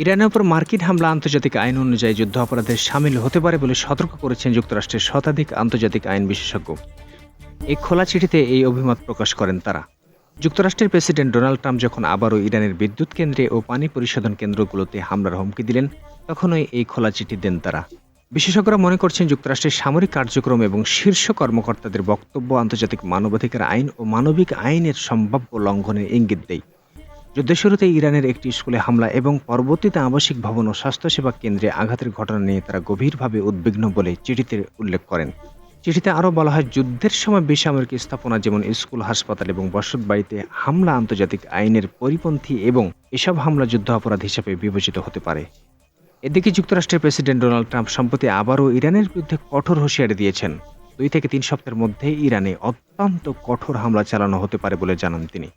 ইরানের উপর মার্কিন হামলা আন্তর্জাতিক আইন অনুযায়ী যুদ্ধাপরাধের শামিল হতে পারে বলে সতর্ক করেছেন যুক্তরাষ্ট্রের শতাধিক আন্তর্জাতিক আইন বিশেষজ্ঞ। এই খোলা চিঠিতে এই অভিমত প্রকাশ করেন তারা। যুক্তরাষ্ট্রের প্রেসিডেন্ট ডোনাল্ড ট্রাম্প যখন আবারও ইরানের বিদ্যুৎ কেন্দ্রে ও পানি পরিশোধন কেন্দ্রগুলোতে হামলার হুমকি দিলেন, তখনই এই খোলা চিঠি দেন তারা। বিশেষজ্ঞরা মনে করছেন যুক্তরাষ্ট্রের সামরিক কার্যক্রম এবং শীর্ষ কর্মকর্তাদের বক্তব্য আন্তর্জাতিক মানবাধিকার আইন ও মানবিক আইনের সম্ভাব্য লঙ্ঘনের ইঙ্গিত দেয়। যুদ্ধের শুরুতে ইরানের একটি স্কুলে হামলা এবং পরবর্তীতে আবাসিক ভবন ও স্বাস্থ্যসেবা কেন্দ্রে আঘাতের ঘটনা নিয়ে তারা গভীরভাবে উদ্বিগ্ন বলে চিঠিতে উল্লেখ করেন। চিঠিতে আরও বলা হয়, যুদ্ধের সময় বেসামরিক স্থাপনা যেমন স্কুল, হাসপাতাল এবং বসতবাড়িতে হামলা আন্তর্জাতিক আইনের পরিপন্থী এবং এসব হামলা যুদ্ধ অপরাধ হিসেবে বিবেচিত হতে পারে। এদিকে যুক্তরাষ্ট্রের প্রেসিডেন্ট ডোনাল্ড ট্রাম্প সম্প্রতি আবারও ইরানের বিরুদ্ধে কঠোর হুঁশিয়ারি দিয়েছেন। 2 থেকে 3 সপ্তাহের মধ্যে ইরানে অত্যন্ত কঠোর হামলা চালানো হতে পারে বলে জানান তিনি।